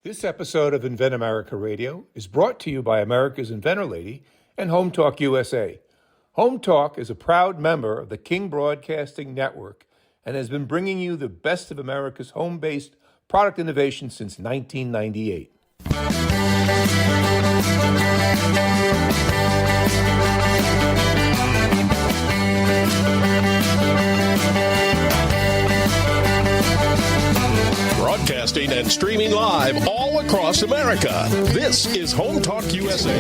This episode of Invent America Radio is brought to you by America's Inventor Lady and Home Talk USA. Home Talk is a proud member of the King Broadcasting Network and has been bringing you the best of America's home-based product innovation since 1998. Broadcasting and streaming live all across America. This is Home Talk USA.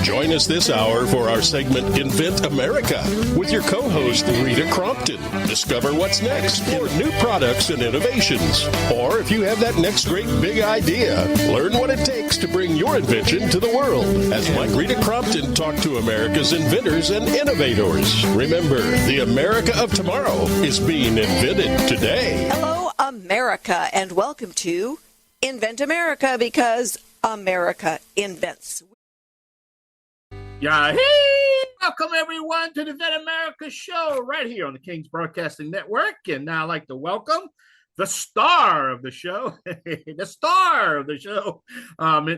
Join us this hour for our segment Invent America with your co-host Rita Crompton. Discover what's next for new products and innovations. Or if you have that next great big idea, learn what it takes to bring your invention to the world. As Rita Crompton talked to America's inventors and innovators. Remember, the America of tomorrow is being invented today. Hello, America, and welcome to Invent America, because America invents. Yeah, hey! Welcome everyone to the Invent America show right here on the King's Broadcasting Network. And now I'd like to welcome the star of the show, the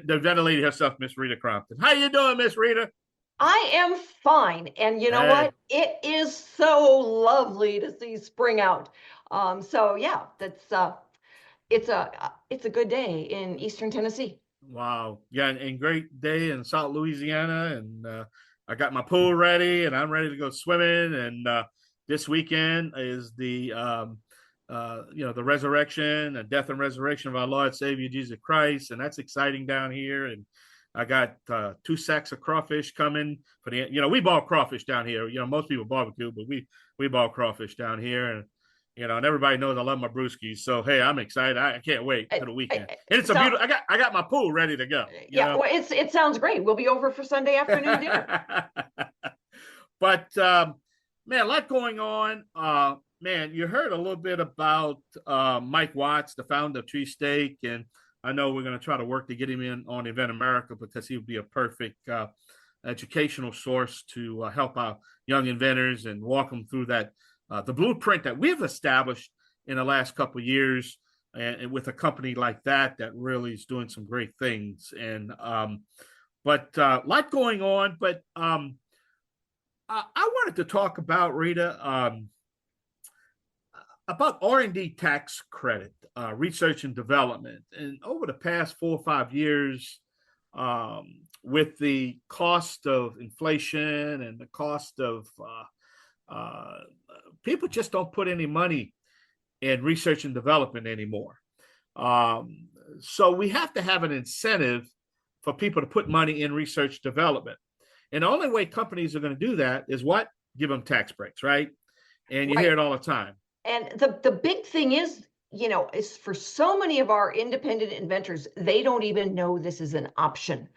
inventor lady herself, Miss Rita Crompton. How you doing, Miss Rita? I am fine. And you know what? It is so lovely to see spring out. So yeah, it's a good day in Eastern Tennessee. Wow. Yeah, and great day in South Louisiana. And I got my pool ready and I'm ready to go swimming. And this weekend is the resurrection and death and resurrection of our Lord Savior Jesus Christ. And that's exciting down here. And I got 2 sacks of crawfish coming for we ball crawfish down here. Most people barbecue, but we ball crawfish down here. And and everybody knows I love my brewskis. So, hey, I'm excited. I can't wait for the weekend. And it's a beautiful, I got my pool ready to go. Yeah, well, it sounds great. We'll be over for Sunday afternoon dinner. But, man, a lot going on. Man, you heard a little bit about Mike Watts, the founder of Tree Steak. And I know we're going to try to work to get him in on Invent America because he would be a perfect educational source to help our young inventors and walk them through that. The blueprint that we've established in the last couple of years, and with a company like that really is doing some great things. And but a lot going on. But I wanted to talk about, Rita, about R&D Tax Credit, research and development. And over the past 4 or 5 years, with the cost of inflation and the cost of people just don't put any money in research and development anymore. So we have to have an incentive for people to put money in research development. And the only way companies are going to do that is what? Give them tax breaks, right? And you hear it all the time. And the big thing is, is for so many of our independent inventors, they don't even know this is an option.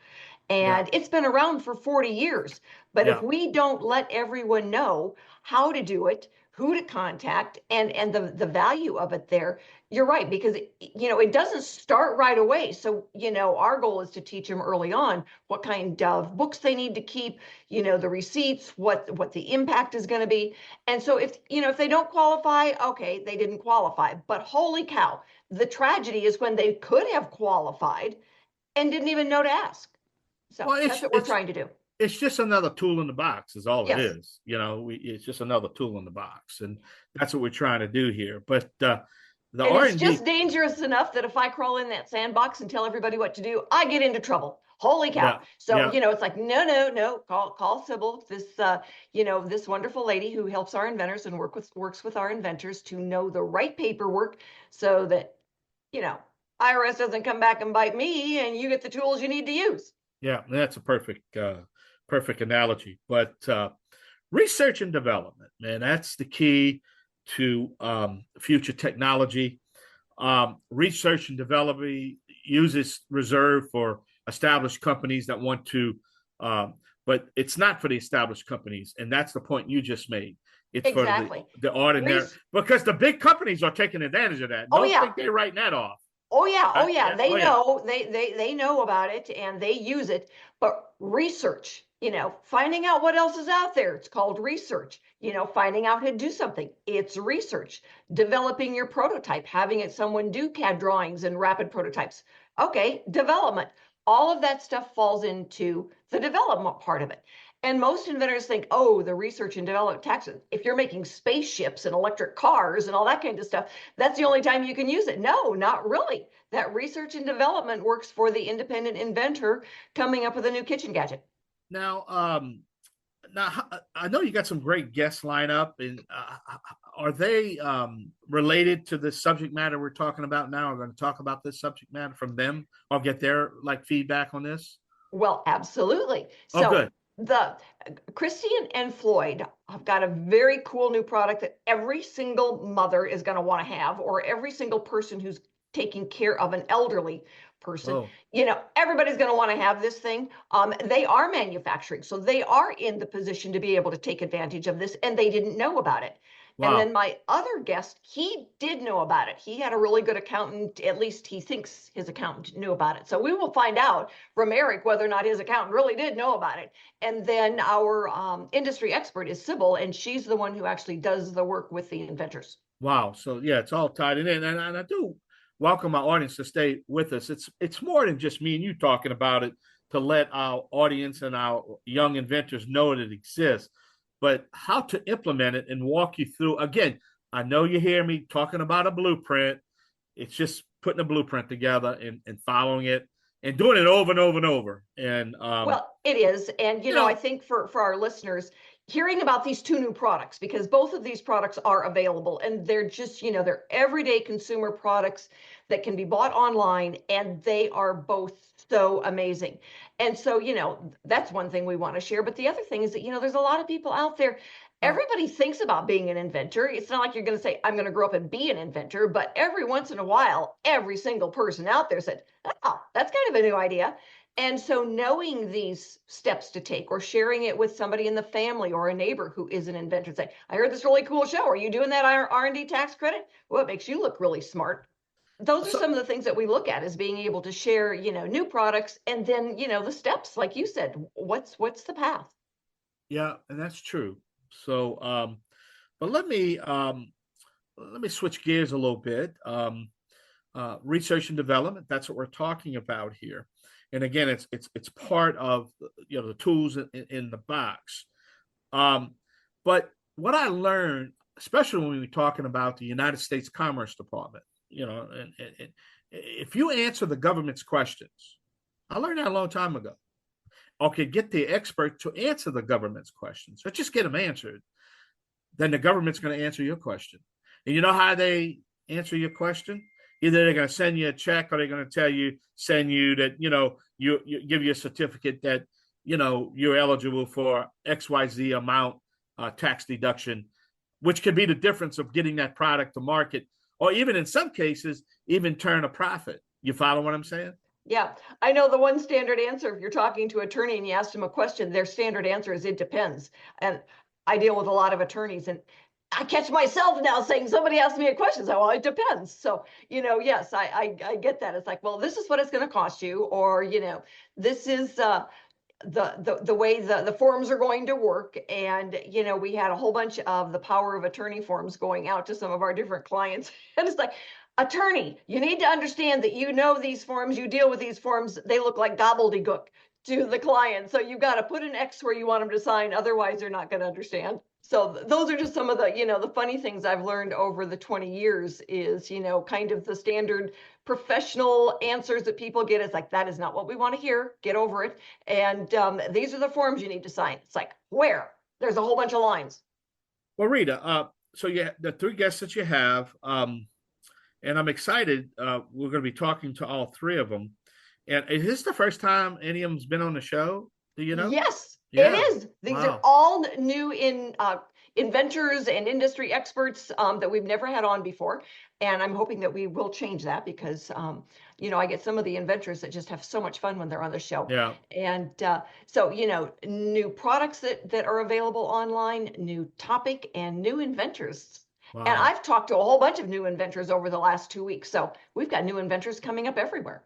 And it's been around for 40 years. But if we don't let everyone know how to do it, who to contact, and the value of it there, you're right, because it doesn't start right away. So our goal is to teach them early on what kind of books they need to keep, the receipts, what the impact is going to be. And so if they don't qualify, okay, they didn't qualify. But holy cow, the tragedy is when they could have qualified and didn't even know to ask. So that's what we're trying to do. It's just another tool in the box is all it is. It's just another tool in the box. And that's what we're trying to do here. But it's just dangerous enough that if I crawl in that sandbox and tell everybody what to do, I get into trouble. Holy cow. Yeah. So, it's like, no, call Sybil, this, this wonderful lady who helps our inventors and works with our inventors to know the right paperwork so that, IRS doesn't come back and bite me and you get the tools you need to use. Yeah, that's a perfect analogy. But research and development, man, that's the key to future technology. Research and development uses reserved for established companies that want to, but it's not for the established companies. And that's the point you just made. It's for the ordinary, because the big companies are taking advantage of that. Don't think they're writing that off. Oh yeah. They know, they know about it and they use it. But research finding out what else is out there. It's called research. Finding out how to do something. It's research. Developing your prototype, having someone do CAD drawings and rapid prototypes. Okay, development. All of that stuff falls into the development part of it. And most inventors think, oh, the research and development tax, if you're making spaceships and electric cars and all that kind of stuff, that's the only time you can use it. No, not really. That research and development works for the independent inventor coming up with a new kitchen gadget. Now, I know you got some great guests lined up, and are they related to the subject matter we're talking about now? We're going to talk about this subject matter from them. I'll get their feedback on this. Well, absolutely. Oh, good. The Kristie and Floyd have got a very cool new product that every single mother is going to want to have, or every single person who's taking care of an elderly person. Everybody's going to want to have this thing. They are manufacturing, so they are in the position to be able to take advantage of this, and they didn't know about it. Wow. And then my other guest, he did know about it. He had a really good accountant. At least he thinks his accountant knew about it. So we will find out from Eric whether or not his accountant really did know about it. And then our industry expert is Sybil, and she's the one who actually does the work with the inventors. Wow. So yeah, it's all tied in. And I do welcome my audience to stay with us. It's more than just me and you talking about it, to let our audience and our young inventors know that it exists, but how to implement it and walk you through. Again, I know you hear me talking about a blueprint. It's just putting a blueprint together and following it and doing it over and over and over. And well, it is. And, I think for our listeners, hearing about these two new products, because both of these products are available, and they're just, they're everyday consumer products that can be bought online, and they are both so amazing. And so, that's one thing we want to share. But the other thing is that, there's a lot of people out there. Everybody thinks about being an inventor. It's not like you're going to say, I'm going to grow up and be an inventor, but every once in a while, every single person out there said, oh, that's kind of a new idea. And so knowing these steps to take, or sharing it with somebody in the family or a neighbor who is an inventor, say, I heard this really cool show. Are you doing that R&D tax credit? Well, it makes you look really smart. Those are some of the things that we look at, as being able to share, new products, and then, the steps, like you said, what's the path? Yeah, and that's true. So, but let me switch gears a little bit. Research and development, that's what we're talking about here. And again, it's part of, the tools in the box. But what I learned, especially when we're talking about the United States Commerce Department, and if you answer the government's questions, I learned that a long time ago. Okay, get the expert to answer the government's questions, or just get them answered. Then the government's going to answer your question. And you know how they answer your question? Either they're going to send you a check, or they're going to send you that, you give you a certificate that, you're eligible for XYZ amount tax deduction, which could be the difference of getting that product to market, or even in some cases, even turn a profit. You follow what I'm saying? Yeah, I know the one standard answer, if you're talking to an attorney and you ask them a question, their standard answer is, it depends. And I deal with a lot of attorneys, and I catch myself now saying, somebody asked me a question, so, well, it depends. So, yes, I get that. It's like, well, this is what it's going to cost you, or, this is the way the forms are going to work. And, we had a whole bunch of the power of attorney forms going out to some of our different clients. And it's like, attorney, you need to understand that these forms, you deal with these forms, they look like gobbledygook to the client. So you've got to put an X where you want them to sign, otherwise they're not going to understand. So those are just some of the, the funny things I've learned over the 20 years is, kind of the standard professional answers that people get. It's like, that is not what we want to hear. Get over it. And these are the forms you need to sign. It's like, where? There's a whole bunch of lines. Well, Rita, so the three guests that you have, and I'm excited. We're going to be talking to all three of them. And is this the first time any of them's been on the show? Do you know? Yes, yeah. It is. These are all new inventors and industry experts that we've never had on before. And I'm hoping that we will change that, because, I get some of the inventors that just have so much fun when they're on the show. Yeah. And so, new products that are available online, new topic, and new inventors. Wow. And I've talked to a whole bunch of new inventors over the last 2 weeks. So we've got new inventors coming up everywhere.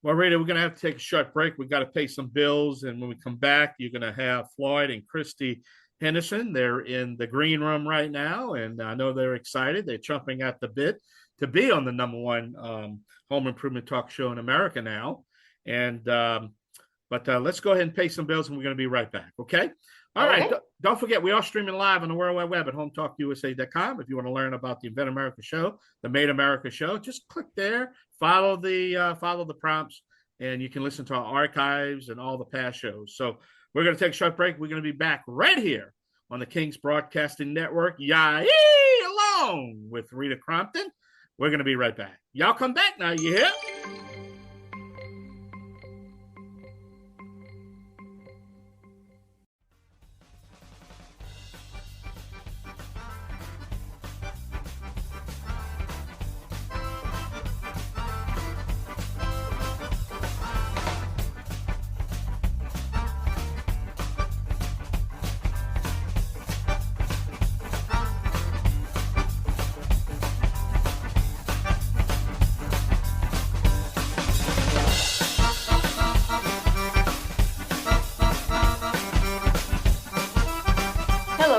Well, Rita, we're going to have to take a short break. We got to pay some bills. And when we come back, you're going to have Floyd and Kristie Henderson. They're in the green room right now. And I know they're excited. They're chomping at the bit to be on the number one home improvement talk show in America now. And, but let's go ahead and pay some bills and we're going to be right back. Okay. All right. Don't forget, we are streaming live on the World Wide Web at hometalkusa.com. If you want to learn about the Invent America show, the Made America show, just click there, follow the prompts, and you can listen to our archives and all the past shows. So we're going to take a short break. We're going to be back right here on the King's Broadcasting Network, along with Rita Crompton. We're going to be right back. Y'all come back now, you hear?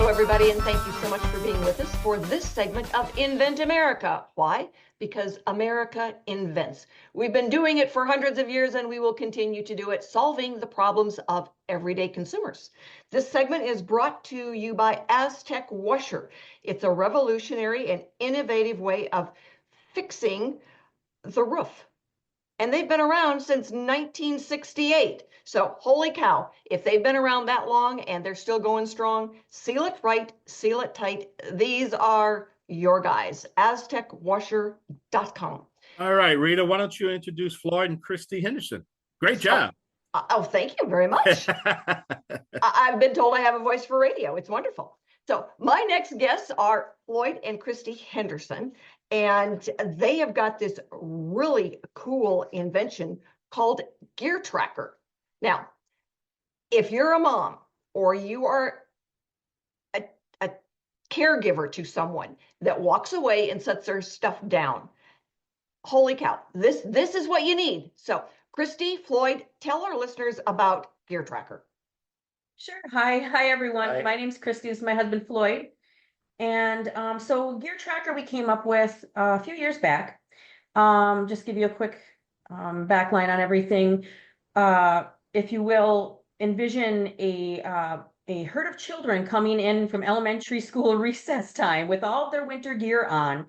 Everybody, and thank you so much for being with us for this segment of Invent America. Why? Because America invents. We've been doing it for hundreds of years and we will continue to do it, solving the problems of everyday consumers. This segment is brought to you by Aztec Washer. It's a revolutionary and innovative way of fixing the roof. And they've been around since 1968. So holy cow, if they've been around that long and they're still going strong, seal it right, seal it tight. These are your guys. AztecWasher.com. All right, Rita, why don't you introduce Floyd and Kristie Henderson? Great job. Oh, thank you very much. I've been told I have a voice for radio. It's wonderful. So my next guests are Floyd and Kristie Henderson, and they have got this really cool invention called Gear Trakr. Now, if you're a mom or you are a caregiver to someone that walks away and sets their stuff down, holy cow, this is what you need. So Kristie, Floyd, tell our listeners about Gear Trakr. Sure. Hi everyone. Hi. My name's Kristie. This is my husband Floyd. And so Gear Trakr we came up with a few years back. Just give you a quick backline on everything. If you will, envision a herd of children coming in from elementary school recess time with all of their winter gear on.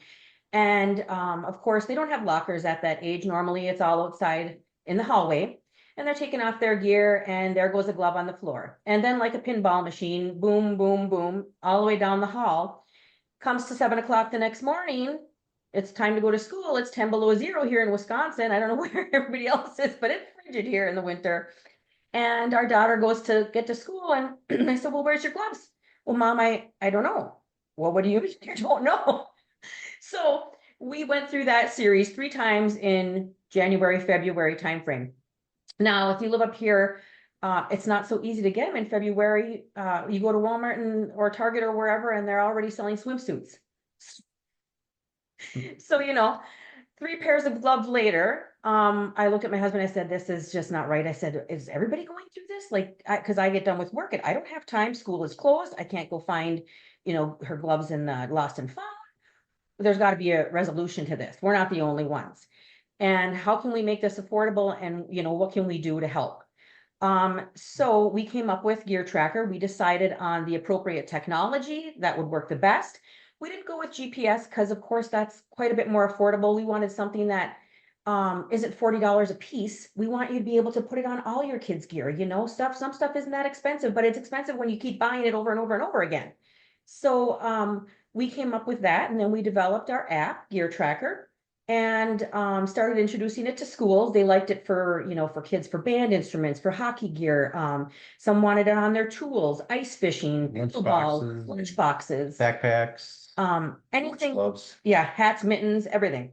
And of course, they don't have lockers at that age. Normally, it's all outside in the hallway. And they're taking off their gear, and there goes a glove on the floor. And then like a pinball machine, boom, boom, boom, all the way down the hall. Comes to 7 o'clock the next morning. It's time to go to school. It's 10 below zero here in Wisconsin. I don't know where everybody else is, but it's frigid here in the winter. And our daughter goes to get to school, and I said, well, where's your gloves? Well, Mom, I don't know. Well, what do you mean you don't know? So we went through that series 3 times in January, February timeframe. Now, if you live up here, it's not so easy to get them in February. You go to Walmart or Target or wherever, and they're already selling swimsuits. So, 3 pairs of gloves later, I look at my husband, I said, this is just not right. I said, is everybody going through this? Because I get done with work and I don't have time. School is closed. I can't go find, her gloves in the lost and found. There's got to be a resolution to this. We're not the only ones. And how can we make this affordable? And, what can we do to help? So we came up with Gear Trakr. We decided on the appropriate technology that would work the best. We didn't go with GPS because, of course, that's quite a bit more affordable. We wanted something that isn't $40 a piece. We want you to be able to put it on all your kids' gear. Some stuff isn't that expensive, but it's expensive when you keep buying it over and over and over again. So we came up with that, and then we developed our app, Gear Trakr, and started introducing it to schools. They liked it for kids, for band instruments, for hockey gear. Some wanted it on their tools, ice fishing, pickleball, lunch boxes, backpacks, anything. gloves. Yeah, hats, mittens, everything.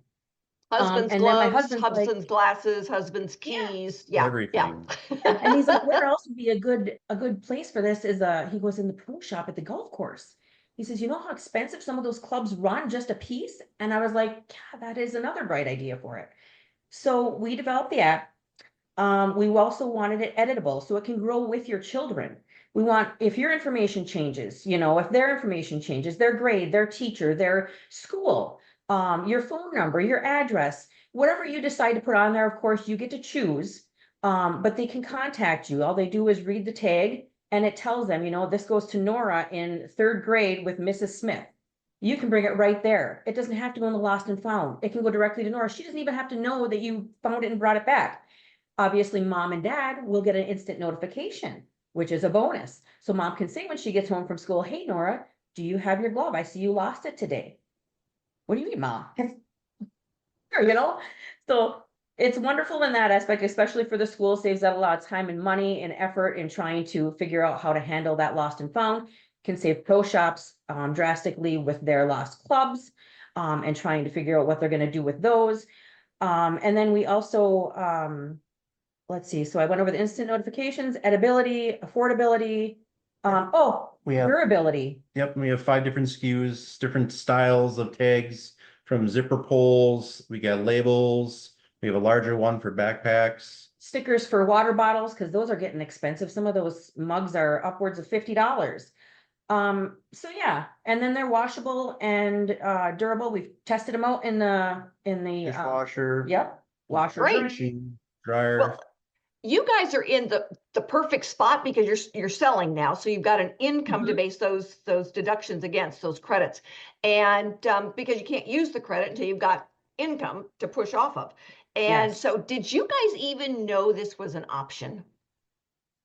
Husband's and then my gloves, husband's husband's glasses, husband's keys. Yeah, Everything. Yeah. And he's like, where else would be a good place for this? Is he goes in the pro shop at the golf course. He says, you know how expensive some of those clubs run just a piece? And I was like, yeah, that is another bright idea for it. So we developed the app. We also wanted it editable so it can grow with your children. We want, if your information changes, if their information changes, their grade, their teacher, their school, your phone number, your address, whatever you decide to put on there, of course, you get to choose. But they can contact you. All they do is read the tag and it tells them, this goes to Nora in 3rd grade with Mrs. Smith. You can bring it right there. It doesn't have to go in the lost and found. It can go directly to Nora. She doesn't even have to know that you found it and brought it back. Obviously, mom and dad will get an instant notification, which is a bonus. So mom can say when she gets home from school, hey, Nora, do you have your glove? I see you lost it today. What do you mean, mom? Sure, So it's wonderful in that aspect, especially for the school, saves out a lot of time and money and effort in trying to figure out how to handle that lost and found. Can save pro shops drastically with their lost clubs and trying to figure out what they're going to do with those. And then we also, let's see, so I went over the instant notifications, edibility, affordability, durability. Yep, we have 5 different SKUs, different styles of tags, from zipper pulls, we got labels, we have a larger one for backpacks. Stickers for water bottles, because those are getting expensive. Some of those mugs are upwards of $50. So yeah, and then they're washable and durable. We've tested them out in the Dishwasher. Yep, washer. Great. Machine, dryer. Well, you guys are in the perfect spot because you're selling now, so you've got an income to base those deductions against, those credits, and because you can't use the credit until you've got income to push off of. And so, did you guys even know this was an option?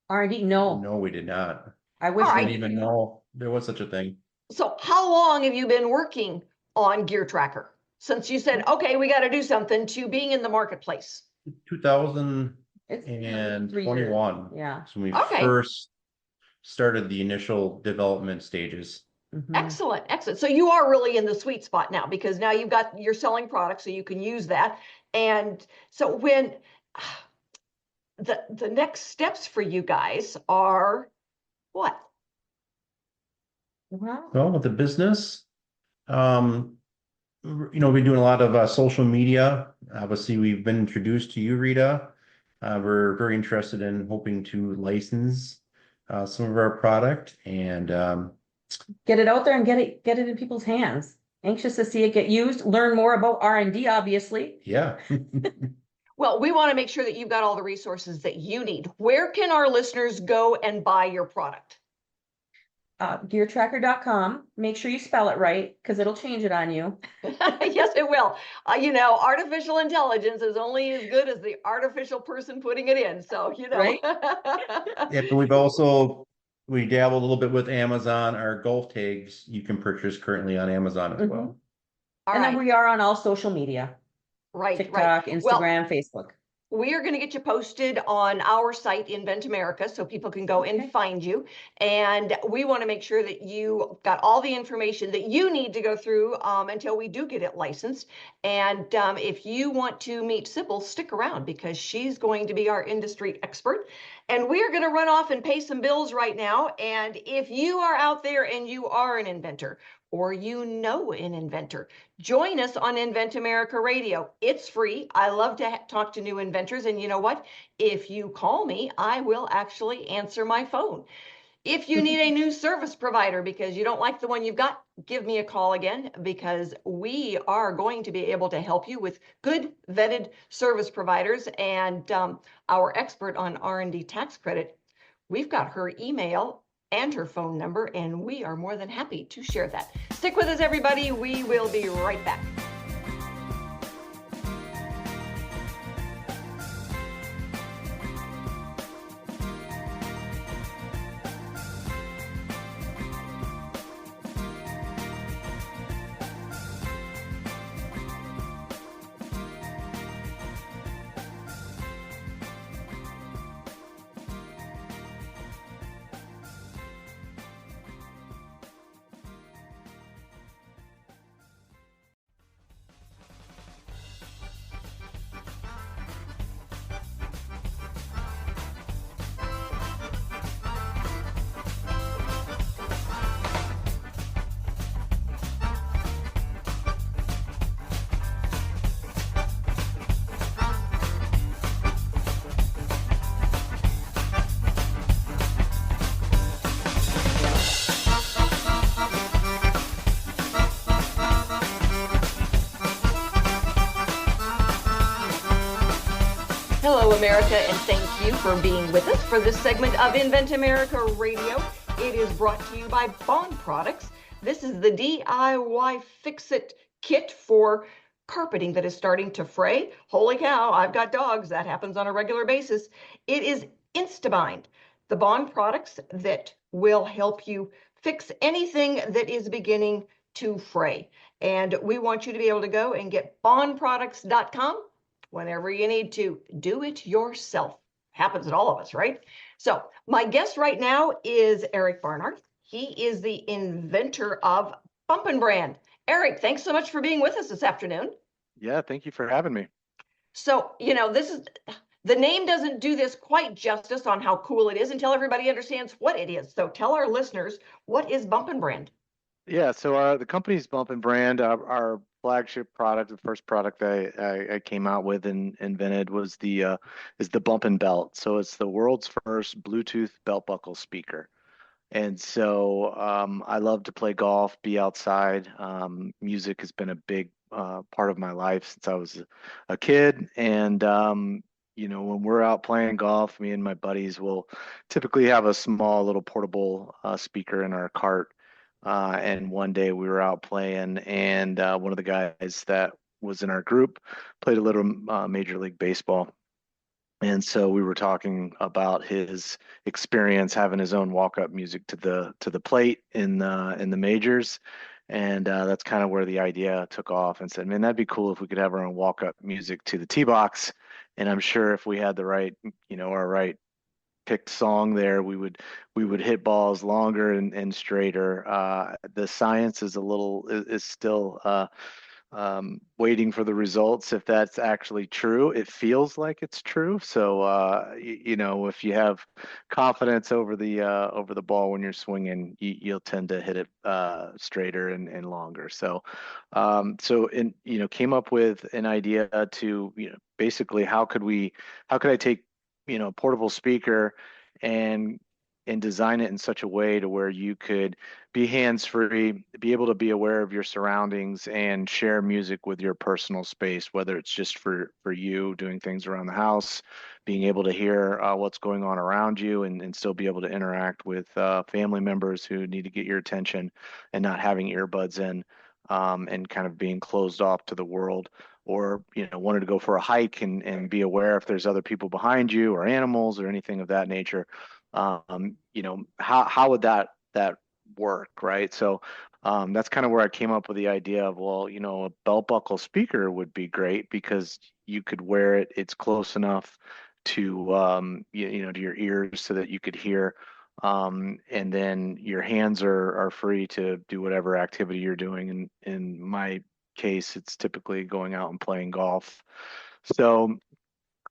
R&D, no. No, we did not. I wish I we didn't even know there was such a thing. So, how long have you been working on Gear Tracker since you said, okay, we got to do something, to being in the marketplace? 2021. Yeah. So we Okay. first started the initial development stages. Excellent, excellent. So you are really in the sweet spot now, because now you're selling products, so you can use that. And so when the next steps for you guys are what? Well, with the business, we've been doing a lot of social media. Obviously, we've been introduced to you, Rita. We're very interested in hoping to license some of our product and get it out there and get it in people's hands. Anxious to see it get used, learn more about R&D, obviously. yeah. Well, we want to make sure that you've got all the resources that you need. Where can our listeners go and buy your product? Geartracker.com. Make sure you spell it right, because it'll change it on you. Yes, it will. Artificial intelligence is only as good as the artificial person putting it in. So, Right? Yeah, but we dabbled a little bit with Amazon. Our golf tags you can purchase currently on Amazon as well. And then we are on all social media. Right. TikTok, Instagram, Facebook. We are going to get you posted on our site, Invent America, so people can go and find you. And we want to make sure that you got all the information that you need to go through until we do get it licensed. And if you want to meet Sybil, stick around, because she's going to be our industry expert. And we are going to run off and pay some bills right now. And if you are out there and you are an inventor, or an inventor, join us on Invent America Radio. It's free. I love to talk to new inventors. And you know what? If you call me, I will actually answer my phone. If you need a new service provider because you don't like the one you've got, give me a call again, because we are going to be able to help you with good vetted service providers. And our expert on R&D Tax Credit, we've got her email and her phone number, and we are more than happy to share that. Stick with us, everybody. We will be right back. Hello, America, and thank you for being with us for this segment of Invent America Radio. It is brought to you by Bond Products. This is the DIY Fix-It kit for carpeting that is starting to fray. Holy cow, I've got dogs. That happens on a regular basis. It is Instabind, the Bond products that will help you fix anything that is beginning to fray. And we want you to be able to go and get bondproducts.com whenever you need to. Do it yourself. Happens to all of us, right? So my guest right now is Eric Barnhart. He is the inventor of Bumpin Brand. Eric, thanks so much for being with us this afternoon. Yeah, thank you for having me. So, this is, the name doesn't do this quite justice on how cool it is until everybody understands what it is. So tell our listeners, what is Bumpin Brand? Yeah, so the company's Bumpin Brand, our flagship product, the first product I came out with and invented was is the Bumpin Belt. So it's the world's first Bluetooth belt buckle speaker. And so I love to play golf, be outside. Music has been a big part of my life since I was a kid. And, when we're out playing golf, me and my buddies will typically have a small little portable speaker in our cart. And one day we were out playing, and one of the guys that was in our group played a little Major League Baseball. And so we were talking about his experience having his own walk-up music to the plate in the majors, and that's kind of where the idea took off. And said, "Man, that'd be cool if we could have our own walk-up music to the tee box." And I'm sure if we had the right, our right picked song there, we would hit balls longer and straighter. The science is still waiting for the results if that's actually true. It feels like it's true. So if you have confidence over the ball when you're swinging, you'll tend to hit it straighter and longer. So came up with an idea to basically how could I take portable speaker and design it in such a way to where you could be hands-free, be able to be aware of your surroundings and share music with your personal space, whether it's just for you doing things around the house, being able to hear what's going on around you and still be able to interact with family members who need to get your attention and not having earbuds in and kind of being closed off to the world. Or wanted to go for a hike and be aware if there's other people behind you or animals or anything of that nature. How would that work, right? So that's kind of where I came up with the idea of, a belt buckle speaker would be great because you could wear it. It's close enough to to your ears so that you could hear. And then your hands are free to do whatever activity you're doing. And in my case, it's typically going out and playing golf. So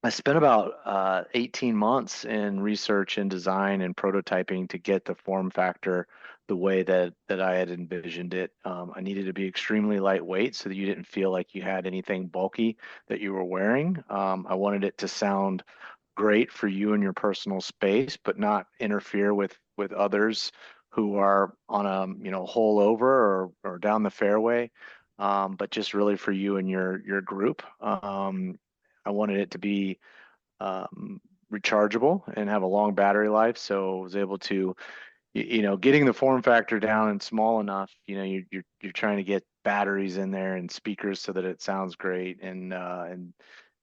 I spent about 18 months in research and design and prototyping to get the form factor the way that I had envisioned it. I needed to be extremely lightweight so that you didn't feel like you had anything bulky that you were wearing. I wanted it to sound great for you in your personal space, but not interfere with others who are on a hole over or down the fairway. But just really for you and your group. I wanted it to be rechargeable and have a long battery life. So I was able to, getting the form factor down and small enough, you're trying to get batteries in there and speakers so that it sounds great. And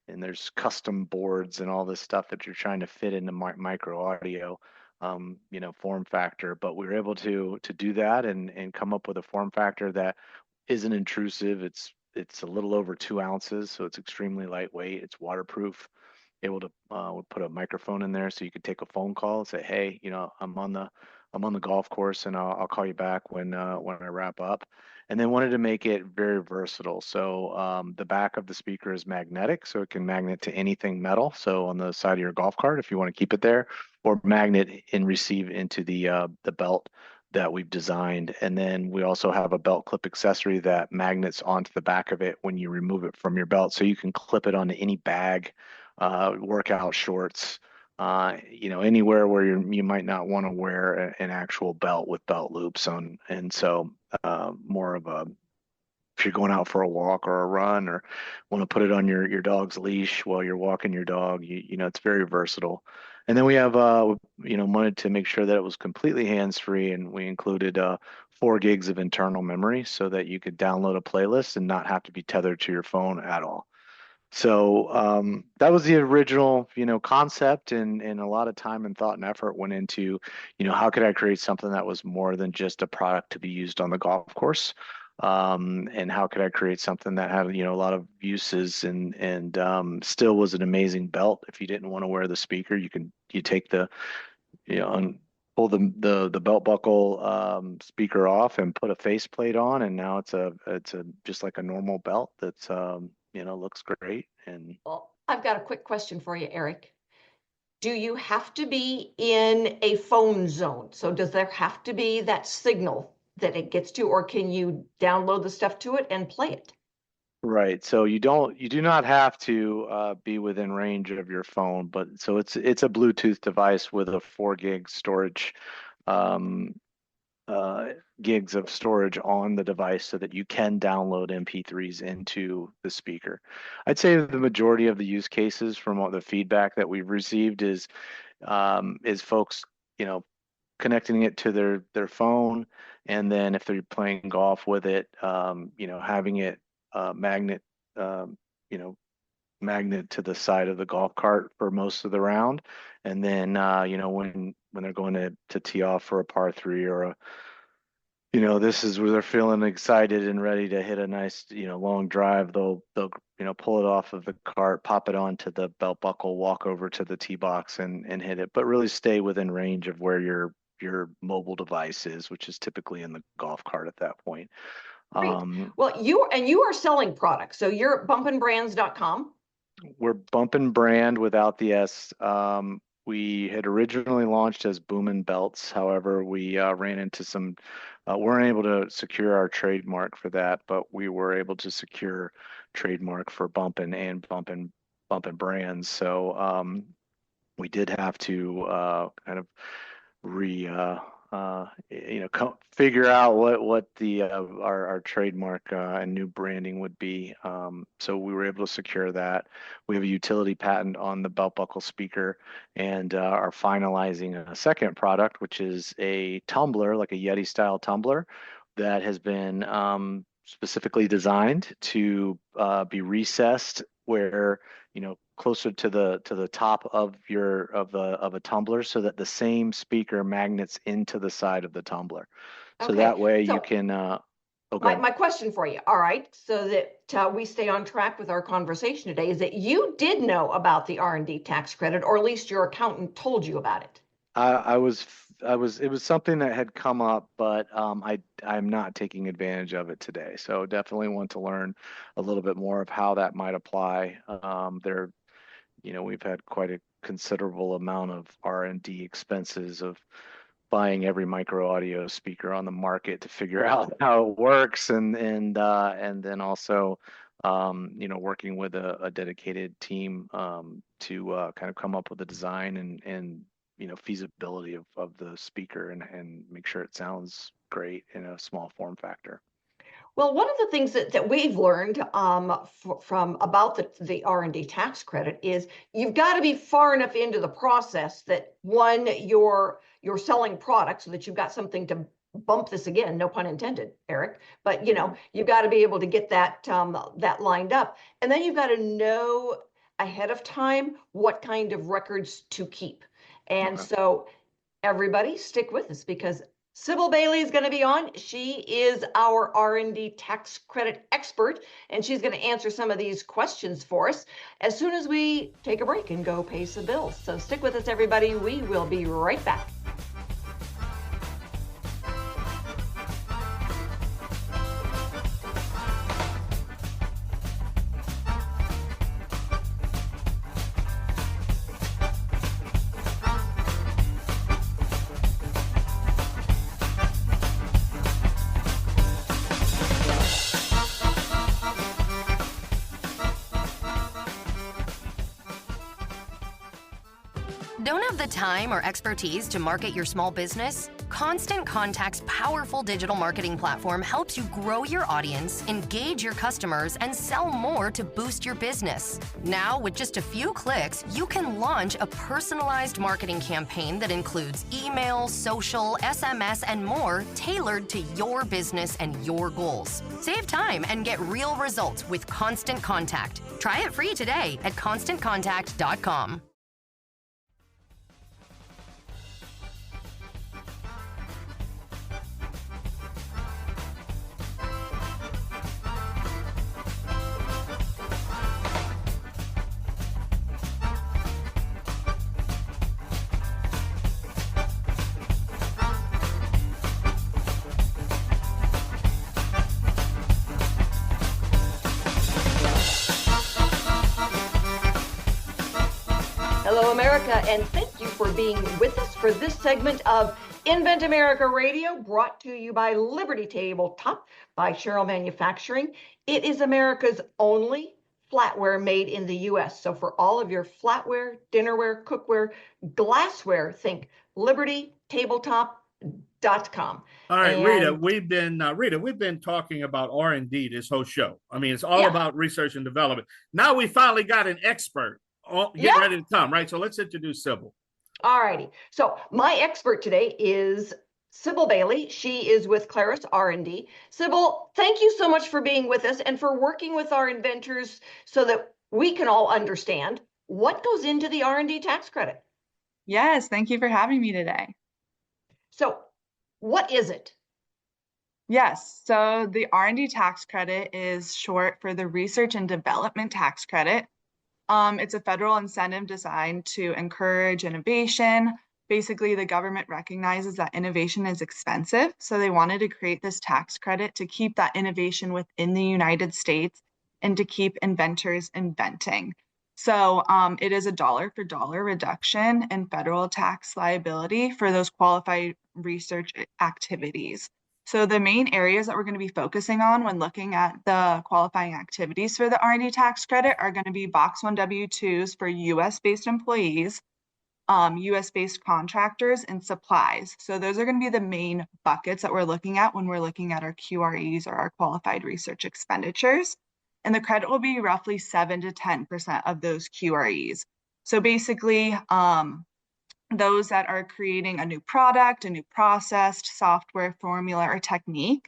there's custom boards and all this stuff that you're trying to fit into micro audio, form factor. But we were able to do that and come up with a form factor that isn't intrusive. It's a little over 2 ounces, so it's extremely lightweight. It's waterproof. Able to we'll put a microphone in there so you could take a phone call and say, "Hey, I'm on the golf course, and I'll call you back when I wrap up." And then wanted to make it very versatile. So the back of the speaker is magnetic, so it can magnet to anything metal. So on the side of your golf cart, if you want to keep it there, or magnet and receive into the belt that we've designed. And then we also have a belt clip accessory that magnets onto the back of it when you remove it from your belt. So you can clip it onto any bag, workout shorts, anywhere where you might not want to wear an actual belt with belt loops on. And so more of a if you're going out for a walk or a run, or want to put it on your dog's leash while you're walking your dog. You know, it's very versatile. And then we have, wanted to make sure that it was completely hands-free, and we included 4 gigs of internal memory so that you could download a playlist and not have to be tethered to your phone at all. So that was the original, concept, and a lot of time and thought and effort went into, how could I create something that was more than just a product to be used on the golf course, and how could I create something that had, a lot of uses, and still was an amazing belt. If you didn't want to wear the speaker, you take the, pull the belt buckle speaker off and put a faceplate on, and now it's just like a normal belt that's looks great. And Well, I've got a quick question for you, Eric. Do you have to be in a phone zone? So does there have to be that signal that it gets to, or can you download the stuff to it and play it? right, so you do not have to be within range of your phone, but so it's a Bluetooth device with a 4 gig storage, gigs of storage on the device, so that you can download MP3s into the speaker. I'd say the majority of the use cases from all the feedback that we've received is folks, connecting it to their phone, and then if they're playing golf with it, having it magnet to the side of the golf cart for most of the round, and then when they're going to tee off for a par 3 or a, this is where they're feeling excited and ready to hit a nice, long drive, they'll pull it off of the cart, pop it onto the belt buckle, walk over to the tee box and hit it, but really stay within range of where your mobile device is, which is typically in the golf cart at that point. Great. Well, you are selling products. So you're at bumpinbrands.com. We're Bumpin Brand without the S. We had originally launched as Boomin Belts. However, we ran into some, weren't able to secure our trademark for that, but we were able to secure trademark for Bumpin and Bumpin Brands. So we did have to kind of figure out what the our trademark and new branding would be. So we were able to secure that. We have a utility patent on the belt buckle speaker, and are finalizing a second product, which is a tumbler, like a Yeti style tumbler, that has been specifically designed to be recessed where, closer to the top of a tumbler, so that the same speaker magnets into the side of the tumbler. So Okay. that way So you can my question for you, all right, so that we stay on track with our conversation today, is that you did know about the R&D tax credit, or at least your accountant told you about it. it was something that had come up, but I'm not taking advantage of it today. So definitely want to learn a little bit more of how that might apply. We've had quite a considerable amount of R&D expenses of buying every micro audio speaker on the market to figure out how it works, and then also working with a dedicated team to kind of come up with a design and feasibility of the speaker, and make sure it sounds great in a small form factor. Well, one of the things that we've learned from about the R&D tax credit is you've got to be far enough into the process that, one, you're selling products so that you've got something to bump this, again, no pun intended, Eric, but you've got to be able to get that lined up. And then you've got to know ahead of time what kind of records to keep. And so everybody stick with us, because Sybil Bailey is going to be on. She is our R&D tax credit expert, and she's going to answer some of these questions for us as soon as we take a break and go pay some bills. So stick with us, everybody. We will be right back. Don't have the time or expertise to market your small business? Constant Contact's powerful digital marketing platform helps you grow your audience, engage your customers, and sell more to boost your business. Now, with just a few clicks, you can launch a personalized marketing campaign that includes email, social, SMS, and more tailored to your business and your goals. Save time and get real results with Constant Contact. Try it free today at ConstantContact.com. Hello, America, and thank you for being with us for this segment of Invent America Radio, brought to you by Liberty Tabletop by Cheryl Manufacturing. It is America's only flatware made in the U.S. So for all of your flatware, dinnerware, cookware, glassware, think libertytabletop.com. All right, and Rita, we've been talking about R&D this whole show. I mean, it's all about research and development. Now we finally got an expert getting ready to come, right? So let's introduce Sybil. All righty. So my expert today is Sybil Bailey. She is with Clarus R&D. Sybil, thank you so much for being with us and for working with our inventors so that we can all understand what goes into the R&D tax credit. Yes, thank you for having me today. So what is it? Yes, so the R&D tax credit is short for the Research and Development Tax Credit. It's a federal incentive designed to encourage innovation. Basically, the government recognizes that innovation is expensive, so they wanted to create this tax credit to keep that innovation within the United States and to keep inventors inventing. So it is a dollar-for-dollar reduction in federal tax liability for those qualified research activities. So the main areas that we're going to be focusing on when looking at the qualifying activities for the R&D tax credit are going to be Box 1 W-2s for US-based employees, US-based contractors, and supplies. So those are going to be the main buckets that we're looking at when we're looking at our QREs or our qualified research expenditures. And the credit will be roughly 7 to 10% of those QREs. So basically, those that are creating a new product, a new process, software, formula, or technique,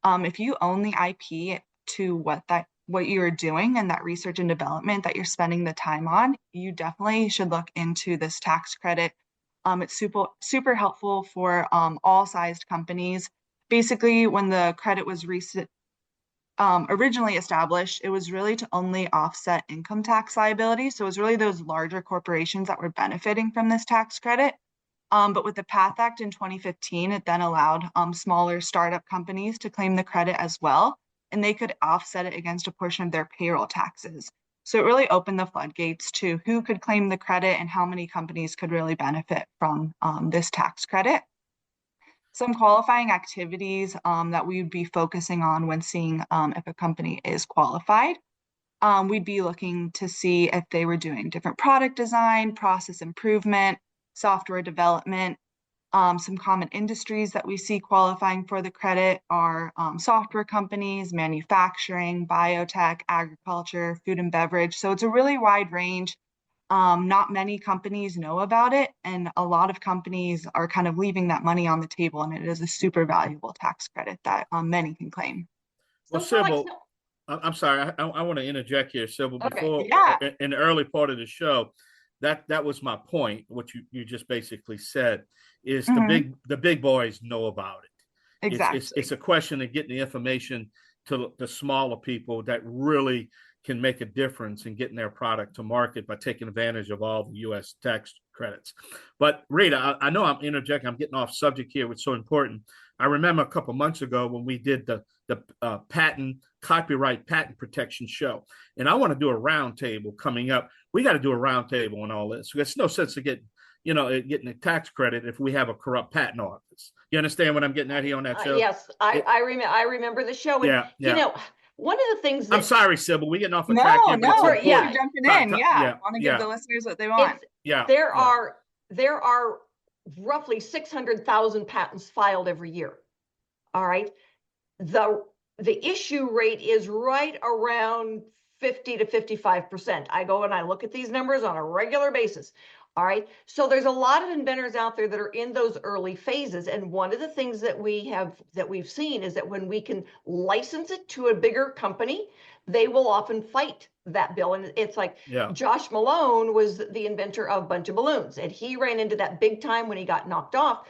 if you own the IP to what you're doing and that research and development that you're spending the time on, you definitely should look into this tax credit. It's super helpful for all sized companies. Basically, when the credit was originally established, it was really to only offset income tax liability. So it was really those larger corporations that were benefiting from this tax credit. But with the PATH Act in 2015, it then allowed smaller startup companies to claim the credit as well, and they could offset it against a portion of their payroll taxes. So it really opened the floodgates to who could claim the credit and how many companies could really benefit from this tax credit. Some qualifying activities that we would be focusing on when seeing if a company is qualified. We'd be looking to see if they were doing different product design, process improvement, software development. Some common industries that we see qualifying for the credit are software companies, manufacturing, biotech, agriculture, food and beverage. So it's a really wide range. Not many companies know about it, and a lot of companies are kind of leaving that money on the table, and it is a super valuable tax credit that many can claim. Well, Sybil, I'm sorry, I want to interject here, Sybil. Before, in the early part of the show, that was my point. What you just basically said is the big boys know about it. Exactly. It's a question of getting the information to the smaller people that really can make a difference in getting their product to market by taking advantage of all the U.S. tax credits. But Rita, I know I'm interjecting. I'm getting off subject here, which is so important. I remember a couple months ago when we did the copyright patent protection show, and I want to do a roundtable coming up. We got to do a roundtable on all this. There's no sense of getting a tax credit if we have a corrupt patent office. You understand what I'm getting at here on that show? Yes, I remember the show. And, one of the things that... I'm sorry, Sybil, we're getting off the track here. You're jumping in. I want to give the listeners what they want. There are roughly 600,000 patents filed every year. All right. The issue rate is right around 50 to 55%. I go and I look at these numbers on a regular basis. All right. So there's a lot of inventors out there that are in those early phases. And one of the things that we've seen is that when we can license it to a bigger company, they will often fight that bill. And it's like Josh Malone was the inventor of Bunch of Balloons, and he ran into that big time when he got knocked off.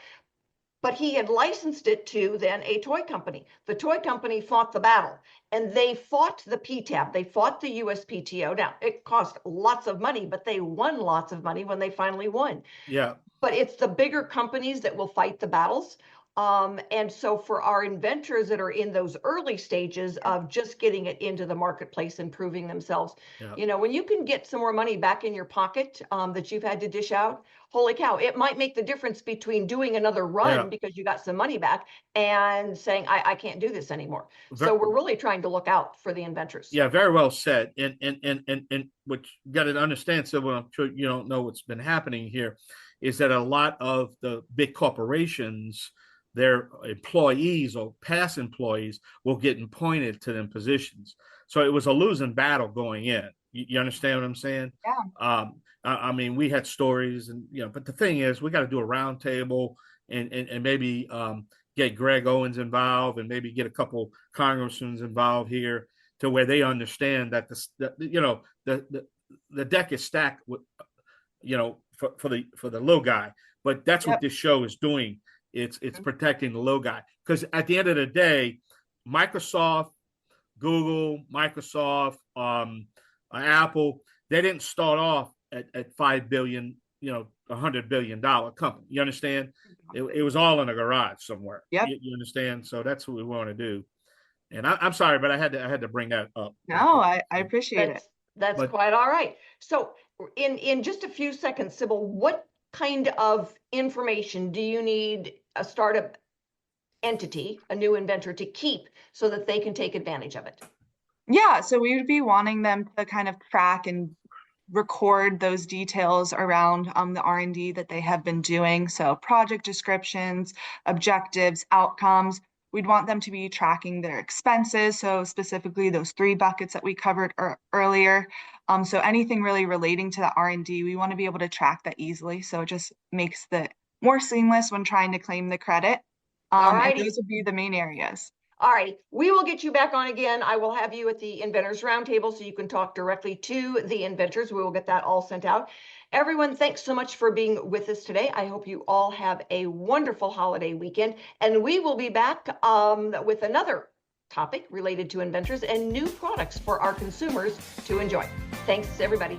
But he had licensed it to then a toy company. The toy company fought the battle, and they fought the PTAB. They fought the USPTO. Now, it cost lots of money, but they won lots of money when they finally won. Yeah. But it's the bigger companies that will fight the battles. And so for our inventors that are in those early stages of just getting it into the marketplace and proving themselves, you know, when you can get some more money back in your pocket that you've had to dish out, holy cow, it might make the difference between doing another run because you got some money back and saying, I can't do this anymore. So we're really trying to look out for the inventors. Yeah, very well said. And what you got to understand, Sybil, I'm sure you don't know what's been happening here, is that a lot of the big corporations, their employees or past employees will get appointed to them positions. So it was a losing battle going in. You understand what I'm saying? Yeah. I mean, we had stories, and you know, but the thing is, we got to do a roundtable and maybe get Greg Owens involved, and maybe get a couple congressmen involved here to where they understand that the deck is stacked with, you know, for the little guy. But that's what this show is doing. It's protecting the little guy, because at the end of the day, Microsoft, Google, Microsoft, Apple, they didn't start off at 5 billion, you know, $100 billion company. You understand? It was all in a garage somewhere. Yep. You understand? So that's what we want to do. And I'm sorry, but I had to bring that up. No, I appreciate it. That's quite all right. So in just a few seconds, Sybil, what kind of information do you need a startup entity, a new inventor, to keep so that they can take advantage of it? Yeah, so we would be wanting them to kind of track and record those details around the R&D that they have been doing. So project descriptions, objectives, outcomes. We'd want them to be tracking their expenses. So specifically those 3 buckets that we covered earlier. So anything really relating to the R&D, we want to be able to track that easily. So it just makes it more seamless when trying to claim the credit. And those would be the main areas. All right, we will get you back on again. I will have you at the Inventors Roundtable so you can talk directly to the inventors. We will get that all sent out. Everyone, thanks so much for being with us today. I hope you all have a wonderful holiday weekend, and we will be back with another topic related to inventors and new products for our consumers to enjoy. Thanks, everybody.